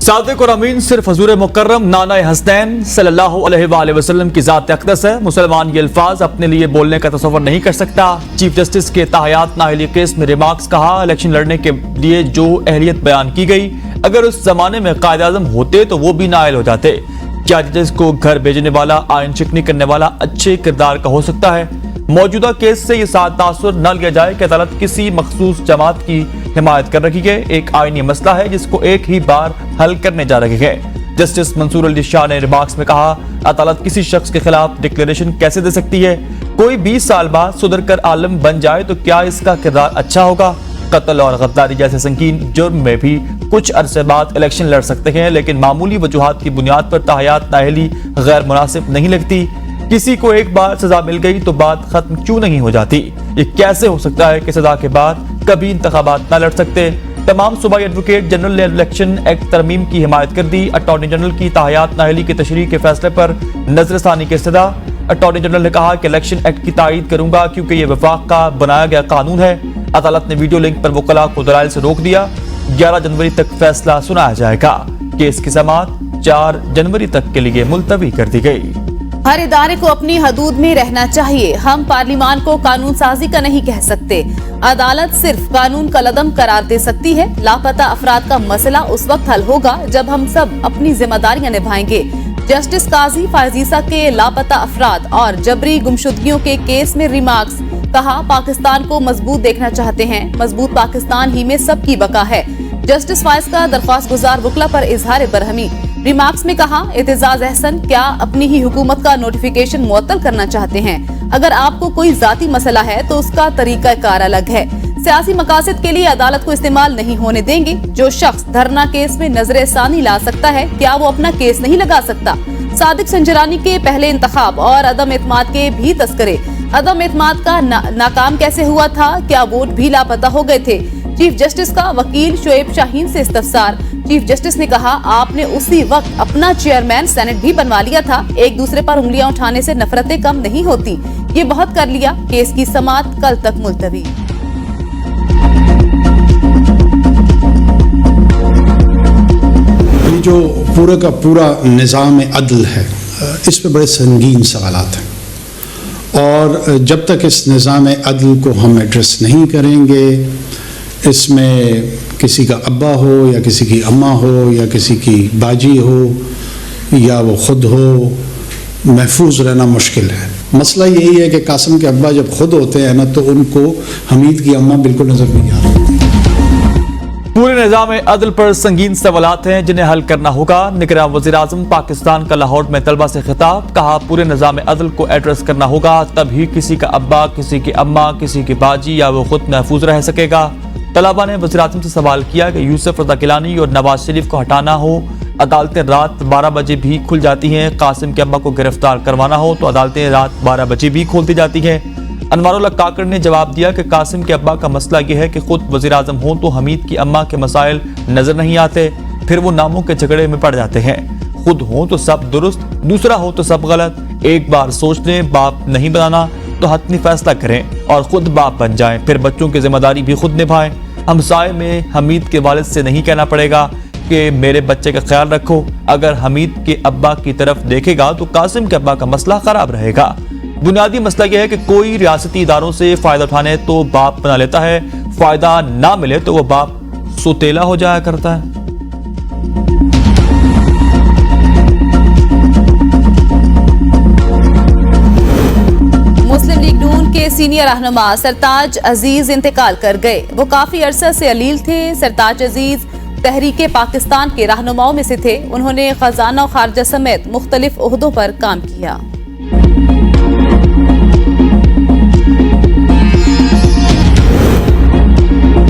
सादिक और अमीन सिर्फ हजूर मुकर्रम नाना हसनैन सल्लल्लाहु अलैहि वसल्लम की ज़ात अक़दस है। मुसलमान ये अल्फाज अपने लिए बोलने का तसव्वुर नहीं कर सकता। चीफ जस्टिस के ताहयात नाअहली केस में रिमार्क्स कहा, इलेक्शन लड़ने के लिए जो अहलियत बयान की गई, अगर उस जमाने में कायद आज़म होते तो वो भी नाअहल हो जाते। क्या जजेस को घर भेजने वाला, आइन शिकनी करने वाला अच्छे किरदार का हो सकता है? मौजूदा केस से ये तासुर न लिया जाए कि अदालत किसी मखसूस जमात की हिमायत कर रही है। एक आईनी मसला है जिसको एक ही बार हल करने जा रही है। जस्टिस मंसूर अली शाह ने रिमार्क्स में कहा, अदालत किसी शख्स के खिलाफ डिक्लेरेशन कैसे दे सकती है? कोई 20 साल बाद सुधर कर आलम बन जाए तो क्या इसका किरदार अच्छा होगा? कत्ल और गद्दारी जैसे संगीन जुर्म में भी कुछ अरसे बाद इलेक्शन लड़ सकते हैं, लेकिन मामूली वजूहात की बुनियाद पर ताहयात नाअहली गैर मुनासिब नहीं लगती। किसी को एक बार सजा मिल गई तो बात खत्म क्यों नहीं हो जाती? ये कैसे हो सकता है कि सजा के बाद कभी इंतखाबात न लड़ सकते? तमाम सूबाई एडवोकेट जनरल ने इलेक्शन एक्ट तरमीम की हिमायत कर दी। अटॉर्नी जनरल की ताहयात नाअहली की तशरीह के फैसले पर नजरसानी की इस्तदा। अटॉर्नी जनरल ने कहा कि इलेक्शन एक्ट की तायीद करूंगा क्योंकि यह वफाक का बनाया गया कानून है। अदालत ने वीडियो लिंक पर वकला को दलाइल से रोक दिया। 11 जनवरी तक फैसला सुनाया जाएगा। केस की समाअत 4 जनवरी तक के लिए मुलतवी कर दी गई। हर इदारे को अपनी हदूद में रहना चाहिए। हम पार्लिमान को कानून साजी का नहीं कह सकते। अदालत सिर्फ कानून का लदम करार दे सकती है। लापता अफराद का मसला उस वक्त हल होगा जब हम सब अपनी जिम्मेदारियां निभाएंगे। जस्टिस काजी फायजीसा के लापता अफराद और जबरी गुमशुदगियों के केस में रिमार्क्स। कहा, पाकिस्तान को मजबूत देखना चाहते हैं। मजबूत पाकिस्तान ही में सबकी बका है। जस्टिस फायज का दरख्वास्त गुजार वकला पर इजहार बरहमी। रिमार्क्स में कहा, एतजाज अहसन क्या अपनी ही हुकूमत का नोटिफिकेशन मुअत्तल करना चाहते हैं? अगर आपको कोई जाती मसला है तो उसका तरीका कार अलग है। सियासी मकासद के लिए अदालत को इस्तेमाल नहीं होने देंगे। जो शख्स धरना केस में नजर सानी ला सकता है, क्या वो अपना केस नहीं लगा सकता? सादिक संजरानी के पहले इंतखाब और अदम एतमाद के भी तस्करे। अदम एतमाद का नाकाम कैसे हुआ था? क्या वोट भी लापता हो गए थे? चीफ जस्टिस का वकील शोएब शाहीन से इस्तफसार। चीफ जस्टिस ने कहा, आपने उसी वक्त अपना चेयरमैन सेनेट भी बनवा लिया था। एक दूसरे पर उंगलियां उठाने से नफरतें कम नहीं होती। ये बहुत कर लिया। केस की समाअत कल तक मुलतवी। ये जो पूरा का पूरा निज़ाम अदल है, इस पे बड़े संगीन सवालात हैं और जब तक इस निज़ाम अदल को हम एड्रेस नहीं करेंगे, इसमें किसी का अब्बा हो या किसी की अम्मा हो या किसी की बाजी हो या वो खुद हो, महफूज रहना मुश्किल है। मसला यही है कि कासिम के अब्बा जब खुद होते हैं ना तो उनको हमीद की अम्मा बिल्कुल नजर नहीं आती। पूरे निज़ाम अदल पर संगीन सवालात हैं जिन्हें हल करना होगा। निगरान वज़ीर-ए-आज़म पाकिस्तान का लाहौर में तलबा से खिताब। कहा, पूरे निज़ाम अदल को एड्रेस करना होगा, तभी किसी का अब्बा, किसी की अम्मा, किसी की बाजी या वो खुद महफूज रह सकेगा। तलबा ने वज़ीर-ए-आज़म से सवाल किया कि यूसुफ रज़ा गिलानी और नवाज शरीफ को हटाना हो, अदालतें रात 12 बजे भी खुल जाती हैं। कासिम के अब्बा को गिरफ्तार करवाना हो तो अदालतें रात 12 बजे भी खोलती जाती हैं। अनवारुल्लाह काकड़ ने जवाब दिया कि कासिम के अब्बा का मसला यह है कि खुद वज़ीर-ए-आज़म हो तो हमीद की अम्मा के मसाइल नजर नहीं आते, फिर वो नामों के झगड़े में पड़ जाते हैं। खुद हो तो सब दुरुस्त, दूसरा हो तो सब गलत। एक बार सोच लें, बाप नहीं बनाना तो हतमी फैसला करें और खुद बाप बन जाएं, फिर बच्चों की जिम्मेदारी भी खुद निभाएं। हमसाए में हमीद के वालिद से नहीं कहना पड़ेगा कि मेरे बच्चे का ख्याल रखो। अगर हमीद के अब्बा की तरफ देखेगा तो कासिम के अब्बा का मसला खराब रहेगा। बुनियादी मसला यह है कि कोई रियासती इदारों से फायदा उठाने तो बाप बना लेता है, फायदा ना मिले तो वो बाप सुतेला हो जाया करता है। मुस्लिम लीग नून के सीनियर रहनुमा सरताज अजीज इंतकाल कर गए। वो काफी अरसा से अलील थे। सरताज अजीज तहरीके पाकिस्तान के रहनुमाओं में से थे। उन्होंने खजाना और खारजा समेत मुख्तलिफ ओहदों पर काम किया।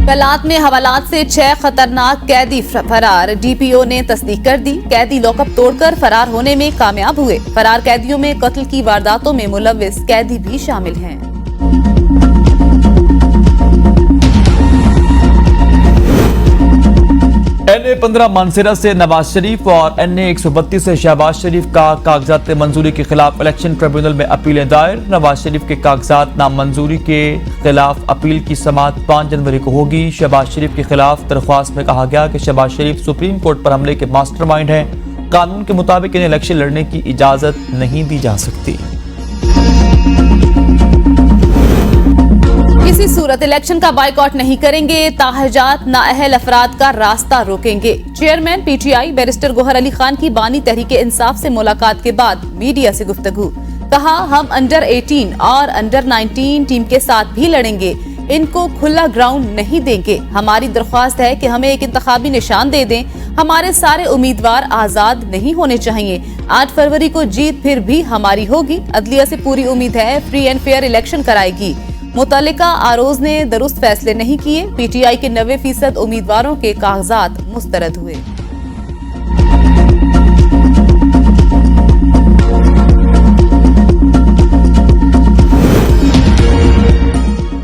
कलात में हवालात से 6 खतरनाक कैदी फरार। डीपीओ ने तस्दीक कर दी। कैदी लॉकअप तोड़कर फरार होने में कामयाब हुए। फरार कैदियों में कत्ल की वारदातों में मुलव्विस कैदी भी शामिल हैं। NA-15 मानसेरा से नवाज शरीफ और NA-132 से शहबाज शरीफ का कागजात मंजूरी के खिलाफ इलेक्शन ट्रिब्यूनल में अपीलें दायर। नवाज शरीफ के कागजात नामंजूरी के खिलाफ अपील की समाअत 5 जनवरी को होगी। शहबाज शरीफ के खिलाफ दरख्वास्त में कहा गया कि शहबाज शरीफ सुप्रीम कोर्ट पर हमले के मास्टरमाइंड हैं। कानून के मुताबिक इन्हें इलेक्शन लड़ने की इजाजत नहीं दी जा सकती। किसी सूरत इलेक्शन का बाइकआउट नहीं करेंगे, ताहजात नाअहल अफराद का रास्ता रोकेंगे। Chairman PTI barrister Gohar Ali Khan की बानी तहरीके इंसाफ से मुलाकात के बाद मीडिया से गुफ्तगू। कहा, हम अंडर 18 और अंडर 19 टीम के साथ भी लड़ेंगे, इनको खुला ग्राउंड नहीं देंगे। हमारी दरख्वास्त है कि हमें एक इंतखाबी निशान दे दें। हमारे सारे उम्मीदवार आजाद नहीं होने चाहिए। 8 फरवरी को जीत फिर भी हमारी होगी। अदलिया से पूरी उम्मीद है फ्री एंड फेयर इलेक्शन कराएगी। मुतल्लिका आरोज ने दुरुस्त फैसले नहीं किए। PTI के 90% उम्मीदवारों के कागजात मुस्तरद हुए।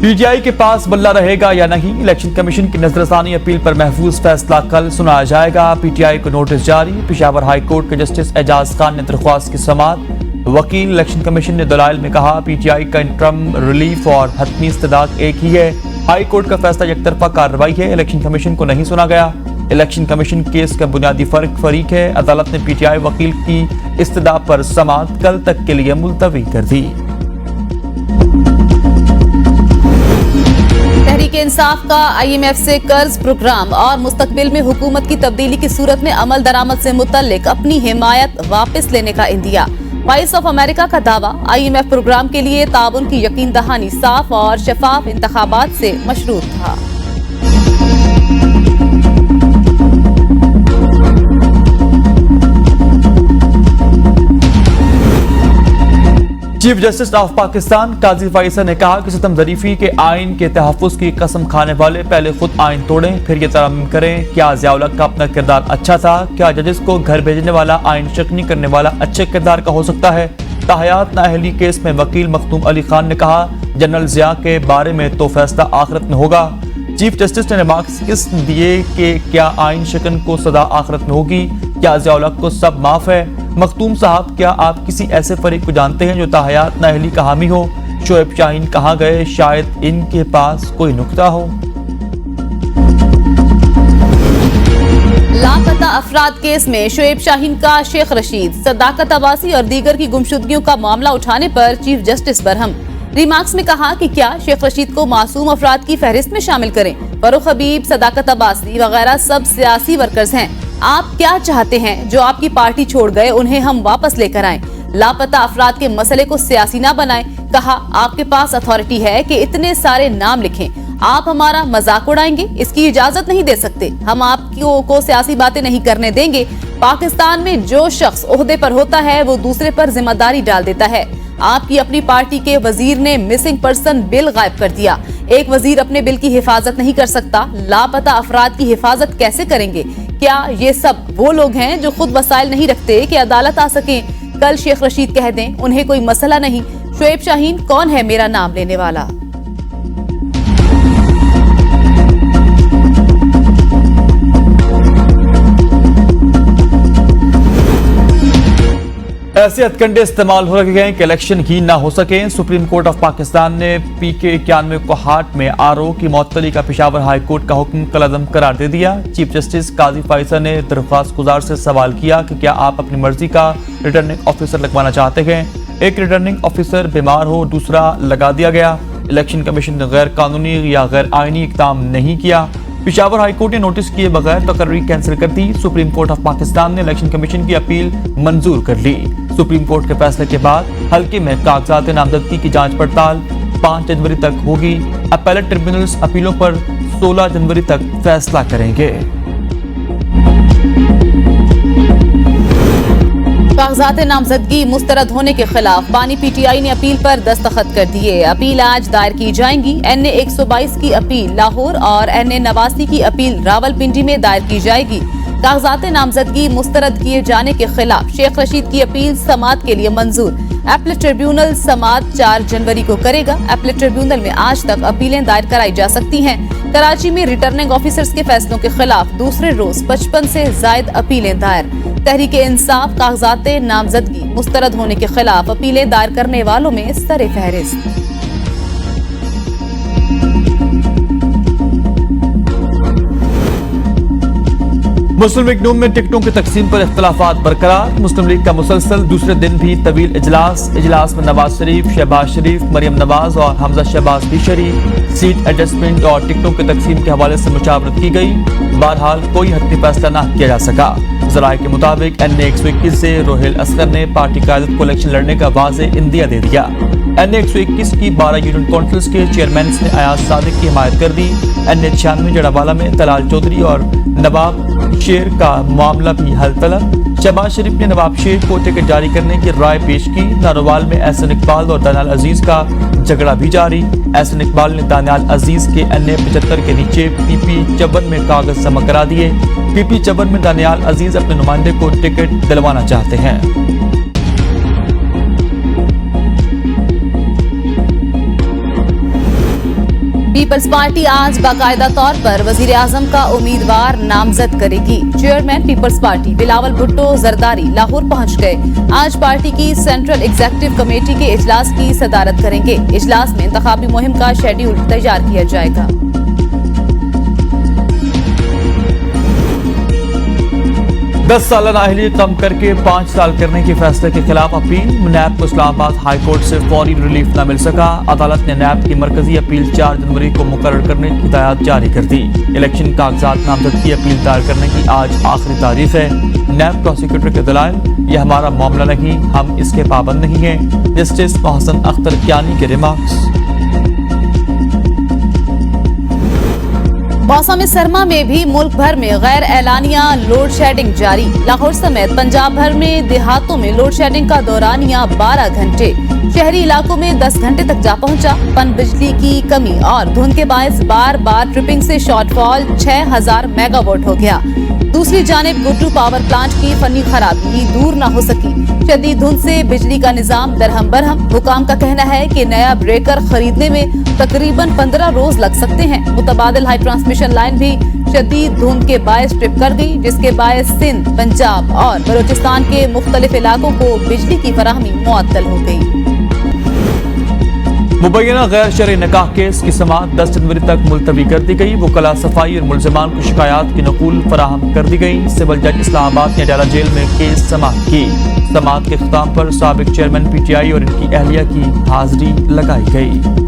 PTI के पास बल्ला रहेगा या नहीं, इलेक्शन कमीशन की नजरसानी अपील पर महफूज फैसला कल सुनाया जाएगा। PTI को नोटिस जारी। पेशावर हाई कोर्ट के जस्टिस एजाज खान ने दरख्वास्त की समाअत। वकील इलेक्शन कमीशन ने दलाइल में कहा, PTI का इंटरम रिलीफ और हतमी इस्तदाद एक ही है। हाई कोर्ट का फैसला एकतरफा कार्रवाई है, इलेक्शन कमीशन को नहीं सुना गया। इलेक्शन कमीशन केस का बुनियादी फरीक है। अदालत ने PTI वकील की इस्तदा पर समाअत कल तक के लिए मुलतवी कर दी। तहरीक इंसाफ का IMF से कर्ज प्रोग्राम और मुस्तकबिल में हुकूमत की तब्दीली की सूरत में अमल दरामद से मुतल्लिक अपनी हिमायत वापस लेने का इंदिया। वॉइस ऑफ अमेरिका का दावा, IMF प्रोग्राम के लिए ताउन की यकीन दहानी साफ और शफाफ इंतखाबात से मशरूत था। चीफ जस्टिस ऑफ पाकिस्तान काजी फैसल ने कहा कि सितम ज़रीफी के आइन के तहफ़्फ़ुज़ की कसम खाने वाले पहले खुद आइन तोड़ें, फिर ये तरमीम करें। क्या ज़िया-उल हक का अपना किरदार अच्छा था? क्या जजेस को घर भेजने वाला आइन शिकनी करने वाला अच्छे किरदार का हो सकता है? ताहयात नाअहली केस में वकील मखदूम अली खान ने कहा, जनरल ज़िया के बारे में तो फैसला आखिरत में होगा। चीफ जस्टिस ने रिमार्क्स इस दिए कि क्या आइन शिकन को सदा आखिरत में होगी? क्या ज़िया-उल हक को सब माफ है? मखदूम साहब, क्या आप किसी ऐसे फरीक को जानते हैं जो ताहयात नाअहली का हामी हो? शोएब शाहीन कहाँ गए? शायद इनके पास कोई नुक्ता हो। लापता अफराद केस में शोएब शाहीन का शेख रशीद, सदाकत अब्बासी और दीगर की गुमशुदगियों का मामला उठाने पर चीफ जस्टिस बरहम। रिमार्क्स में कहा कि क्या शेख रशीद को मासूम अफराद की फहरिस्त में शामिल करें? फरूख हबीब, सदाकत अब्बासी वगैरह सब सियासी वर्कर्स हैं। आप क्या चाहते हैं? जो आपकी पार्टी छोड़ गए उन्हें हम वापस लेकर आएं। लापता अफराद के मसले को सियासी ना बनाएं। कहा, आपके पास अथॉरिटी है कि इतने सारे नाम लिखें। आप हमारा मजाक उड़ाएंगे, इसकी इजाजत नहीं दे सकते। हम आपको सियासी बातें नहीं करने देंगे। पाकिस्तान में जो शख्स ओहदे पर होता है वो दूसरे पर जिम्मेदारी डाल देता है। आपकी अपनी पार्टी के वजीर ने मिसिंग पर्सन बिल गायब कर दिया। एक वजीर अपने बिल की हिफाजत नहीं कर सकता, लापता अफराद की हिफाजत कैसे करेंगे? क्या ये सब वो लोग हैं जो खुद वसाइल नहीं रखते कि अदालत आ सकें? कल शेख रशीद कह दें उन्हें कोई मसला नहीं। शोएब शाहीन कौन है मेरा नाम लेने वाला? ऐसे हथकंडे इस्तेमाल हो रखे हैं कि इलेक्शन ही ना हो सके। सुप्रीम कोर्ट ऑफ पाकिस्तान ने PK 91 को हाट में RO की मुअत्तली का पेशावर हाई कोर्ट का हुक्म कलअदम करार दे दिया। चीफ जस्टिस काजी फैसल ने दरख्वास्त गुजार से सवाल किया कि क्या आप अपनी मर्जी का रिटर्निंग ऑफिसर लगवाना चाहते हैं? एक रिटर्निंग ऑफिसर बीमार हो, दूसरा लगा दिया गया। इलेक्शन कमीशन ने गैर कानूनी या गैर आईनी इक़दाम नहीं किया। पेशावर हाई कोर्ट ने नोटिस किए बगैर तकर्री कैंसिल कर दी। सुप्रीम कोर्ट ऑफ पाकिस्तान ने इलेक्शन कमीशन की अपील मंजूर कर ली। सुप्रीम कोर्ट के फैसले के बाद हल्के में कागजात नामजदगी की जांच पड़ताल 5 जनवरी तक होगी। अपीलेट ट्रिब्यूनल्स अपीलों पर 16 जनवरी तक फैसला करेंगे। कागजात नामजदगी मुस्तरद होने के खिलाफ बानी PTI ने अपील पर दस्तखत कर दिए। अपील आज दायर की जाएंगी। NA 122 की अपील लाहौर और NA 89 की अपील रावलपिंडी में दायर की जाएगी। कागजात नामजदगी मुस्तरद किए जाने के खिलाफ शेख रशीद की अपील समाअत के लिए मंजूर। अपीलेट ट्रिब्यूनल समाअत 4 जनवरी को करेगा। अपीलेट ट्रिब्यूनल में आज तक अपीलें दायर कराई जा सकती हैं। कराची में रिटर्निंग ऑफिसर्स के फैसलों के खिलाफ दूसरे रोज 55 से जायद अपीलें दायर। तहरीक इंसाफ कागजात नामजदगी मुस्तरद होने के खिलाफ अपीलें दायर करने वालों में सरे फहरिस्त। मुस्लिम लीग नून में टिकटों की तकसीम पर इख्तलाफात बरकरार। मुस्लिम लीग का मुसलसल दूसरे दिन भी तवील इजलास में नवाज शरीफ, शहबाज शरीफ, मरियम नवाज और हमजा शहबाज भी शरीफ। सीट एडजस्टमेंट और टिकटों की तकसीम के हवाले से मुशावरत की गई। बहरहाल कोई हतमी फैसला न किया जा सका। जराये के मुताबिक NA 121 से रोहेल असगर ने पार्टी कायदत को इलेक्शन लड़ने का वाज़ेह इंदिया दे दिया। NA 121 की 12 यूनियन काउंसिल्स के चेयरमैन ने अयाज सादिक की हिमायत कर दी। NA 96 जड़ावाला में तलाल चौधरी और नवाब शेर का मामला भी हल तलब। शहबाज शरीफ ने नवाब शेर को टिकट जारी करने की राय पेश की। नारोवाल में एहसन इकबाल और दानियाल अजीज का झगड़ा भी जारी। एहसन इकबाल ने दानियाल अजीज के NA 75 के नीचे PP 54 में कागज जमा करा दिए। PP 54 में दानियाल अजीज अपने नुमाइंदे को टिकट दिलवाना चाहते हैं। पीपल्स पार्टी आज बाकायदा तौर पर वजीर आजम का उम्मीदवार नामजद करेगी। Chairman peoples party Bilawal Bhutto Zardari Lahore पहुंच गए। आज पार्टी की सेंट्रल एग्जीक्यूटिव कमेटी के इजलास की सदारत करेंगे। इजलास में इंतखाबी मुहिम का शेड्यूल तैयार किया जाएगा। 10 साल नाअहली कम करके 5 साल करने के फैसले के खिलाफ अपील। नैब को इस्लामाबाद हाई कोर्ट से फौरी रिलीफ न मिल सका। अदालत ने नैब की मरकजी अपील 4 जनवरी को मुकर्रर करने की हिदायत जारी कर दी। इलेक्शन कागजात नामजद की अपील दायर करने की आज आखिरी तारीख है। नैब प्रोसिक्यूटर के दलाइल, यह हमारा मामला नहीं, हम इसके पाबंद नहीं हैं। जस्टिस मोहसन अख्तर कियानी के रिमार्क्स। मौसम सरमा में भी मुल्क भर में गैर एलानिया लोड शेडिंग जारी। लाहौर समेत पंजाब भर में देहातों में लोड शेडिंग का दौरानिया 12 घंटे। शहरी इलाकों में 10 घंटे तक जा पहुंचा। पन बिजली की कमी और धुंध के बायस बार बार ट्रिपिंग से शॉर्टफॉल 6000 मेगावाट हो गया। दूसरी जानिब गुड्डू पावर प्लांट की फनी खराबी दूर न हो सकी। शदीद धुंध से बिजली का निजाम दरहम बरहम। हुकाम का कहना है कि नया ब्रेकर खरीदने में तकरीबन 15 रोज लग सकते हैं। मुतबादिल हाई ट्रांसमिशन लाइन भी शदीद धुंध के बायस ट्रिप कर गई, जिसके बायस सिंध, पंजाब और बलूचिस्तान के मुख्तलिफ इलाकों को बिजली की फराहमी मुअत्तल हो गई। मुबैना गैर शरई निकाह केस की समाअत 10 जनवरी तक मुलतवी कर दी गई। वकला सफाई और मुलजमान को शिकायत की नकूल फराहम कर दी गई। सिविल जज इस्लामाबाद ने अडाला जेल में केस समाअत की। समाअत के इख्तिताम पर साबिक चेयरमैन PTI और इनकी अहलिया की हाजिरी लगाई गई।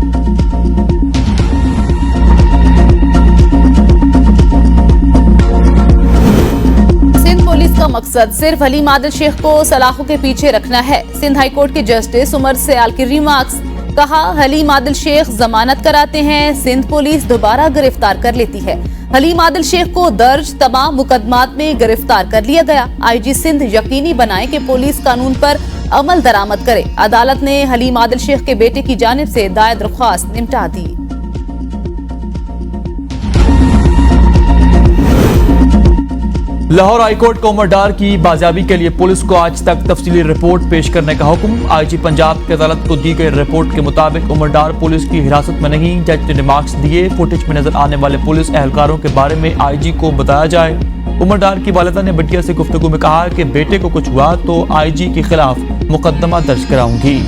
पुलिस का मकसद सिर्फ हलीम आदिल शेख को सलाखों के पीछे रखना है। सिंध हाई कोर्ट के जस्टिस उमर सयाल की रिमार्क्स। कहा, हलीम आदिल शेख जमानत कराते हैं, सिंध पुलिस दोबारा गिरफ्तार कर लेती है। हलीम आदिल शेख को दर्ज तमाम मुकदमात में गिरफ्तार कर लिया गया। IG सिंध यकीनी बनाए कि पुलिस कानून पर अमल दरामद करे। अदालत ने हलीम आदिल शेख के बेटे की जानिब से दायर दरख्वास्त निपटा दी। लाहौर हाईकोर्ट को उमर डार की बाजियाबी के लिए पुलिस को आज तक तफसीली रिपोर्ट पेश करने का हुक्म। IG पंजाब की अदालत को दी गई रिपोर्ट के मुताबिक उमर डार पुलिस की हिरासत में नहीं। जज ने रिमार्क्स दिए, फुटेज में नजर आने वाले पुलिस एहलकारों के बारे में IG को बताया जाए। उमर डार की वालिदा ने मीडिया से गुफ्तगू में कहा कि बेटे को कुछ हुआ तो IG के खिलाफ मुकदमा दर्ज कराऊंगी।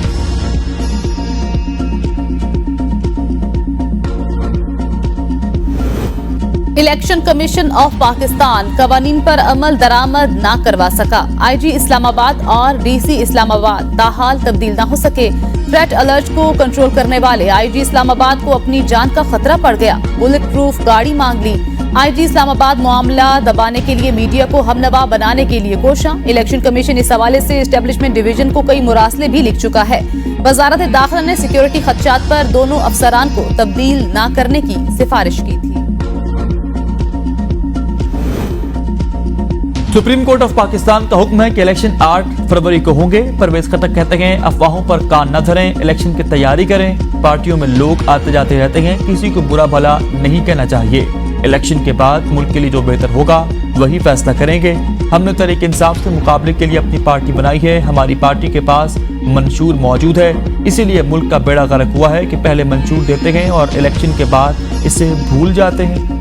इलेक्शन कमीशन ऑफ पाकिस्तान कवानीन पर अमल दरामद ना करवा सका। IG इस्लामाबाद और DC इस्लामाबाद ताहाल तब्दील ना हो सके। थ्रेट अलर्ट को कंट्रोल करने वाले IG इस्लामाबाद को अपनी जान का खतरा पड़ गया। बुलेट प्रूफ गाड़ी मांग ली। IG इस्लामाबाद मामला दबाने के लिए मीडिया को हमनवा बनाने के लिए कोशा। इलेक्शन कमीशन इस हवाले से एस्टेब्लिशमेंट डिवीजन को कई मुरासले भी लिख चुका है। वजारत दाखिला ने सिक्योरिटी खदशात पर दोनों अफसरान को तब्दील न करने की सिफारिश की थी। सुप्रीम कोर्ट ऑफ पाकिस्तान का हुक्म है कि इलेक्शन 8 फरवरी को होंगे। परवेज खटक कहते हैं, अफवाहों पर कान न धरें, इलेक्शन की तैयारी करें। पार्टियों में लोग आते जाते रहते हैं, किसी को बुरा भला नहीं कहना चाहिए। इलेक्शन के बाद मुल्क के लिए जो बेहतर होगा वही फैसला करेंगे। हमने तहरीक इंसाफ से मुकाबले के लिए अपनी पार्टी बनाई है। हमारी पार्टी के पास मंशूर मौजूद है, इसीलिए मुल्क का बेड़ा गर्क हुआ है कि पहले मंशूर देते हैं और इलेक्शन के बाद इसे भूल जाते हैं।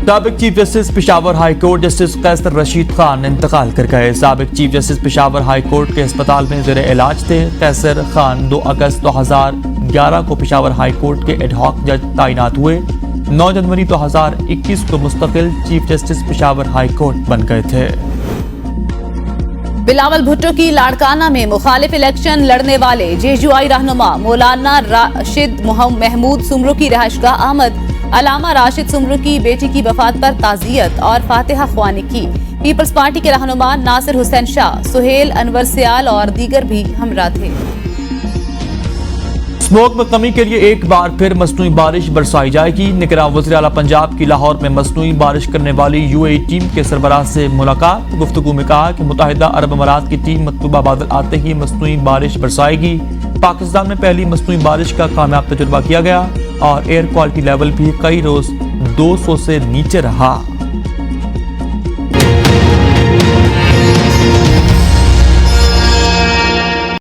साबिक chief justice Peshawar high court justice Qaiser Rashid Khan इंतकाल कर गए। साबिक chief justice Peshawar high court के अस्पताल में ज़ेरे इलाज थे। कैसर खान 2 अगस्त 2011 को पेशावर हाई कोर्ट के एडहॉक जज तैनात हुए। 9 जनवरी 2021 को मुस्तकिल chief justice Peshawar high court बन गए थे। बिलावल भुट्टो की लाड़काना में मुखालिफ इलेक्शन लड़ने वाले जेजुआई रहनुमा मौलाना राशिद महमूद सुमरू की रिहाइशगाह आमद। अलामा राशिद सुमरू की बेटी की वफात पर ताज़ियत और फातिहा ख्वानी की। पीपल्स पार्टी के रहनुमा नासिर हुसैन शाह, सुहेल अनवर सियाल और दीगर भी हमरा थे। स्मोक में कमी के लिए एक बार फिर मसनूई बारिश बरसाई जाएगी। निगरान वज़ीर आला पंजाब की लाहौर में मसनूई बारिश करने वाली UAE टीम के सरबराह से मुलाकात। गुफ्तगू में कहा कि मुत्तहिदा अरब अमारात की टीम मतलूबा बादल आते ही मसनूई बारिश बरसाएगी। पाकिस्तान में पहली मसनूई बारिश का कामयाब तजुर्बा किया गया और एयर क्वालिटी लेवल भी कई रोज 200 से नीचे रहा।